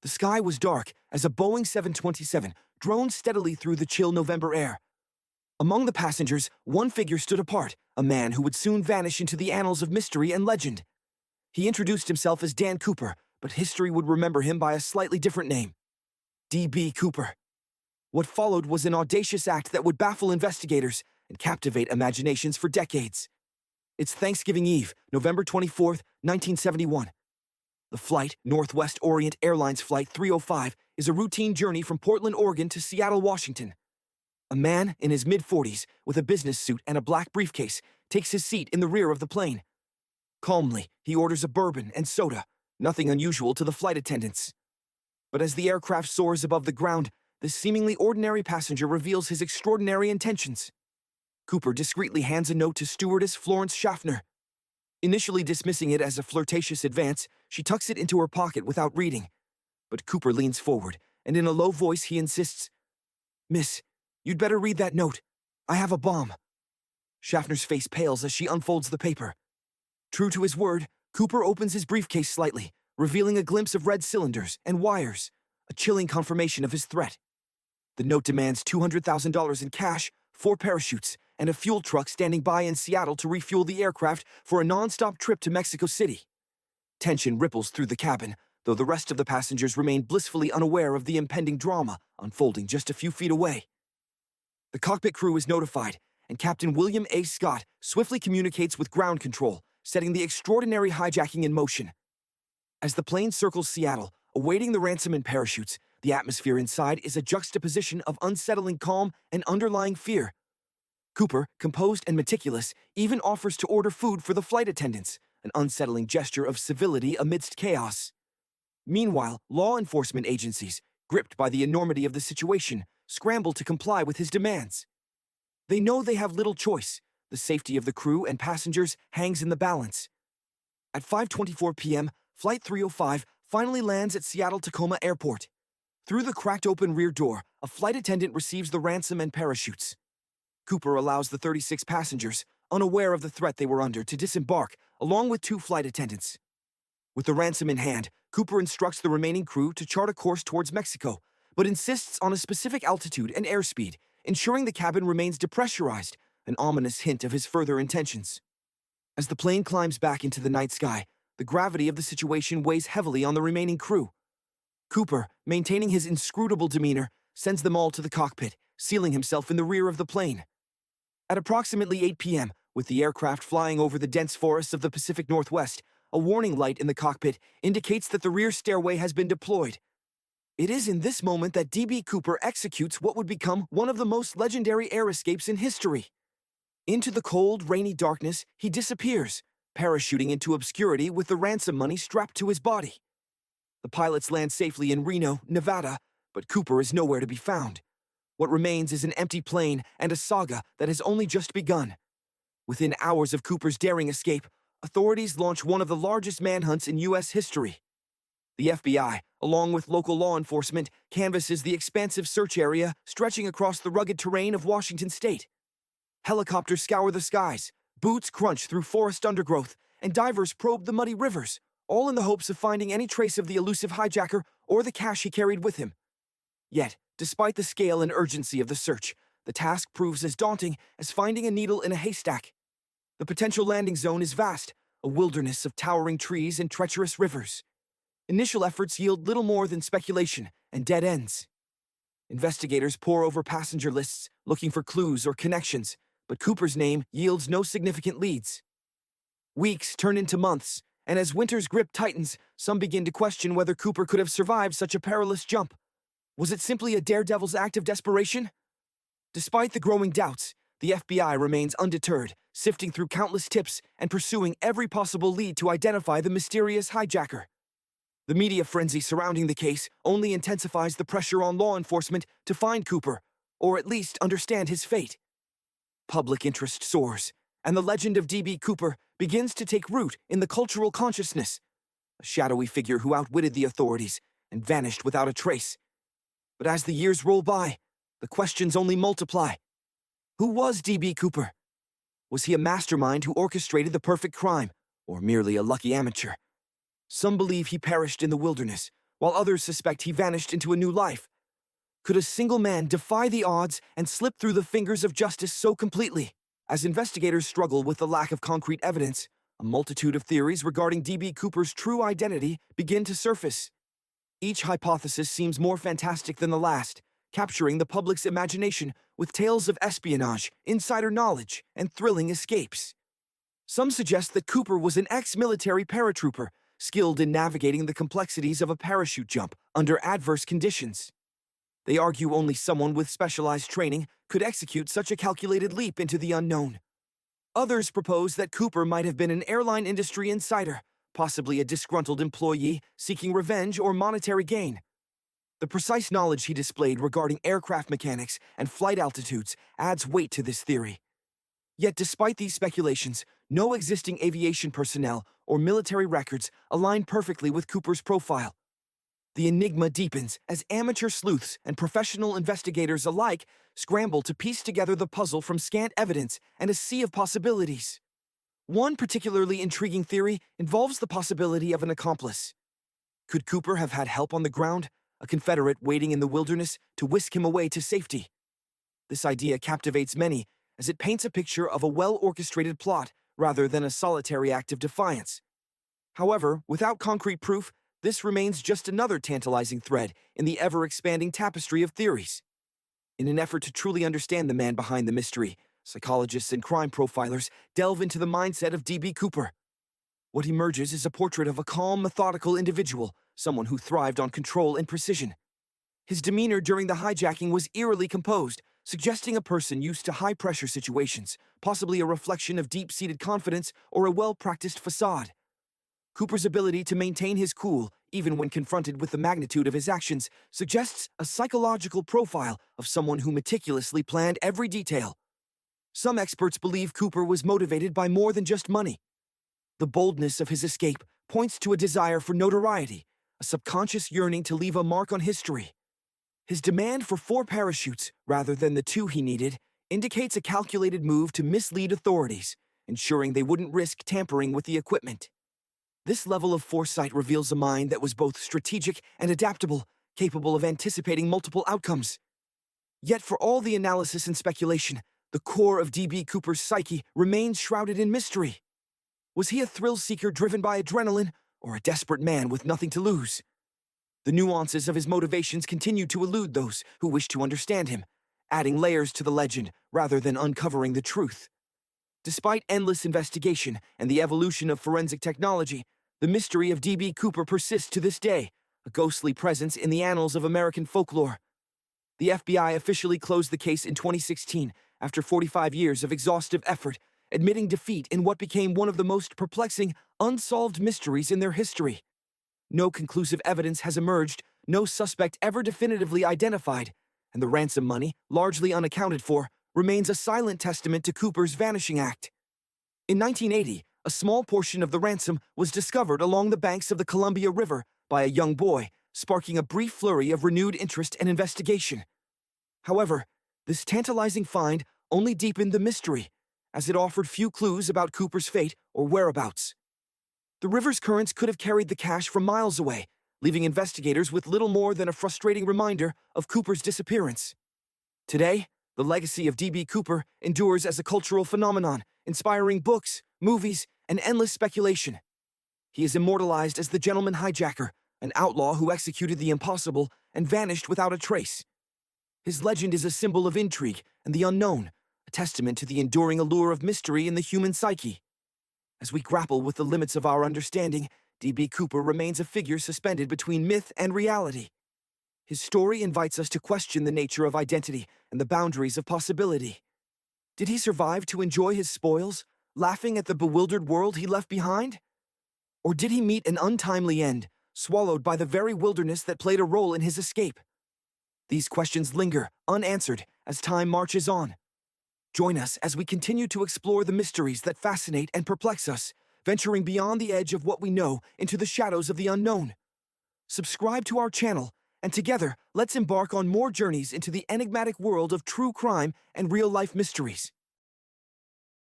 The sky was dark as a Boeing 727 droned steadily through the chill November air. Among the passengers, one figure stood apart, a man who would soon vanish into the annals of mystery and legend. He introduced himself as Dan Cooper, but history would remember him by a slightly different name: D.B. Cooper. What followed was an audacious act that would baffle investigators and captivate imaginations for decades. It's Thanksgiving Eve, November 24th, 1971. The flight, Northwest Orient Airlines Flight 305, is a routine journey from Portland, Oregon to Seattle, Washington. A man in his mid-40s, with a business suit and a black briefcase, takes his seat in the rear of the plane. Calmly, he orders a bourbon and soda, nothing unusual to the flight attendants. But as the aircraft soars above the ground, this seemingly ordinary passenger reveals his extraordinary intentions. Cooper discreetly hands a note to stewardess Florence Schaffner. Initially dismissing it as a flirtatious advance, she tucks it into her pocket without reading. But Cooper leans forward, and in a low voice he insists, "Miss, you'd better read that note. I have a bomb." Schaffner's face pales as she unfolds the paper. True to his word, Cooper opens his briefcase slightly, revealing a glimpse of red cylinders and wires, a chilling confirmation of his threat. The note demands $200,000 in cash, 4 parachutes, and a fuel truck standing by in Seattle to refuel the aircraft for a non-stop trip to Mexico City. Tension ripples through the cabin, though the rest of the passengers remain blissfully unaware of the impending drama unfolding just a few feet away. The cockpit crew is notified, and Captain William A. Scott swiftly communicates with ground control, setting the extraordinary hijacking in motion. As the plane circles Seattle, awaiting the ransom and parachutes, the atmosphere inside is a juxtaposition of unsettling calm and underlying fear. Cooper, composed and meticulous, even offers to order food for the flight attendants, an unsettling gesture of civility amidst chaos. Meanwhile, law enforcement agencies, gripped by the enormity of the situation, scramble to comply with his demands. They know they have little choice. The safety of the crew and passengers hangs in the balance. At 5:24 p.m., Flight 305 finally lands at Seattle-Tacoma Airport. Through the cracked-open rear door, a flight attendant receives the ransom and parachutes. Cooper allows the 36 passengers, unaware of the threat they were under, to disembark, along with 2 flight attendants. With the ransom in hand, Cooper instructs the remaining crew to chart a course towards Mexico, but insists on a specific altitude and airspeed, ensuring the cabin remains depressurized, an ominous hint of his further intentions. As the plane climbs back into the night sky, the gravity of the situation weighs heavily on the remaining crew. Cooper, maintaining his inscrutable demeanor, sends them all to the cockpit, sealing himself in the rear of the plane. At approximately 8 p.m., with the aircraft flying over the dense forests of the Pacific Northwest, a warning light in the cockpit indicates that the rear stairway has been deployed. It is in this moment that D.B. Cooper executes what would become one of the most legendary air escapes in history. Into the cold, rainy darkness, he disappears, parachuting into obscurity with the ransom money strapped to his body. The pilots land safely in Reno, Nevada, but Cooper is nowhere to be found. What remains is an empty plane and a saga that has only just begun. Within hours of Cooper's daring escape, authorities launch one of the largest manhunts in U.S. history. The FBI, along with local law enforcement, canvasses the expansive search area stretching across the rugged terrain of Washington state. Helicopters scour the skies, boots crunch through forest undergrowth, and divers probe the muddy rivers, all in the hopes of finding any trace of the elusive hijacker or the cash he carried with him. Yet, despite the scale and urgency of the search, the task proves as daunting as finding a needle in a haystack. The potential landing zone is vast, a wilderness of towering trees and treacherous rivers. Initial efforts yield little more than speculation and dead ends. Investigators pore over passenger lists, looking for clues or connections, but Cooper's name yields no significant leads. Weeks turn into months, and as winter's grip tightens, some begin to question whether Cooper could have survived such a perilous jump. Was it simply a daredevil's act of desperation? Despite the growing doubts, the FBI remains undeterred, sifting through countless tips and pursuing every possible lead to identify the mysterious hijacker. The media frenzy surrounding the case only intensifies the pressure on law enforcement to find Cooper, or at least understand his fate. Public interest soars, and the legend of D.B. Cooper begins to take root in the cultural consciousness, a shadowy figure who outwitted the authorities and vanished without a trace. But as the years roll by, the questions only multiply. Who was D.B. Cooper? Was he a mastermind who orchestrated the perfect crime, or merely a lucky amateur? Some believe he perished in the wilderness, while others suspect he vanished into a new life. Could a single man defy the odds and slip through the fingers of justice so completely? As investigators struggle with the lack of concrete evidence, a multitude of theories regarding D.B. Cooper's true identity begin to surface. Each hypothesis seems more fantastic than the last, capturing the public's imagination with tales of espionage, insider knowledge, and thrilling escapes. Some suggest that Cooper was an ex-military paratrooper, skilled in navigating the complexities of a parachute jump under adverse conditions. They argue only someone with specialized training could execute such a calculated leap into the unknown. Others propose that Cooper might have been an airline industry insider, possibly a disgruntled employee seeking revenge or monetary gain. The precise knowledge he displayed regarding aircraft mechanics and flight altitudes adds weight to this theory. Yet despite these speculations, no existing aviation personnel or military records align perfectly with Cooper's profile. The enigma deepens as amateur sleuths and professional investigators alike scramble to piece together the puzzle from scant evidence and a sea of possibilities. One particularly intriguing theory involves the possibility of an accomplice. Could Cooper have had help on the ground, a Confederate waiting in the wilderness to whisk him away to safety? This idea captivates many, as it paints a picture of a well-orchestrated plot rather than a solitary act of defiance. However, without concrete proof, this remains just another tantalizing thread in the ever-expanding tapestry of theories. In an effort to truly understand the man behind the mystery, psychologists and crime profilers delve into the mindset of D.B. Cooper. What emerges is a portrait of a calm, methodical individual, someone who thrived on control and precision. His demeanor during the hijacking was eerily composed, suggesting a person used to high-pressure situations, possibly a reflection of deep-seated confidence or a well-practiced facade. Cooper's ability to maintain his cool, even when confronted with the magnitude of his actions, suggests a psychological profile of someone who meticulously planned every detail. Some experts believe Cooper was motivated by more than just money. The boldness of his escape points to a desire for notoriety, a subconscious yearning to leave a mark on history. His demand for 4 parachutes, rather than the 2 he needed, indicates a calculated move to mislead authorities, ensuring they wouldn't risk tampering with the equipment. This level of foresight reveals a mind that was both strategic and adaptable, capable of anticipating multiple outcomes. Yet for all the analysis and speculation, the core of D.B. Cooper's psyche remains shrouded in mystery. Was he a thrill-seeker driven by adrenaline, or a desperate man with nothing to lose? The nuances of his motivations continue to elude those who wish to understand him, adding layers to the legend rather than uncovering the truth. Despite endless investigation and the evolution of forensic technology, the mystery of D.B. Cooper persists to this day, a ghostly presence in the annals of American folklore. The FBI officially closed the case in 2016 after 45 years of exhaustive effort, admitting defeat in what became one of the most perplexing, unsolved mysteries in their history. No conclusive evidence has emerged, no suspect ever definitively identified, and the ransom money, largely unaccounted for, remains a silent testament to Cooper's vanishing act. In 1980, a small portion of the ransom was discovered along the banks of the Columbia River by a young boy, sparking a brief flurry of renewed interest and investigation. However, this tantalizing find only deepened the mystery, as it offered few clues about Cooper's fate or whereabouts. The river's currents could have carried the cash from miles away, leaving investigators with little more than a frustrating reminder of Cooper's disappearance. Today, the legacy of D.B. Cooper endures as a cultural phenomenon, inspiring books, movies, and endless speculation. He is immortalized as the gentleman hijacker, an outlaw who executed the impossible and vanished without a trace. His legend is a symbol of intrigue and the unknown, a testament to the enduring allure of mystery in the human psyche. As we grapple with the limits of our understanding, D.B. Cooper remains a figure suspended between myth and reality. His story invites us to question the nature of identity and the boundaries of possibility. Did he survive to enjoy his spoils, laughing at the bewildered world he left behind? Or did he meet an untimely end, swallowed by the very wilderness that played a role in his escape? These questions linger, unanswered, as time marches on. Join us as we continue to explore the mysteries that fascinate and perplex us, venturing beyond the edge of what we know into the shadows of the unknown. Subscribe to our channel, and together, let's embark on more journeys into the enigmatic world of true crime and real-life mysteries.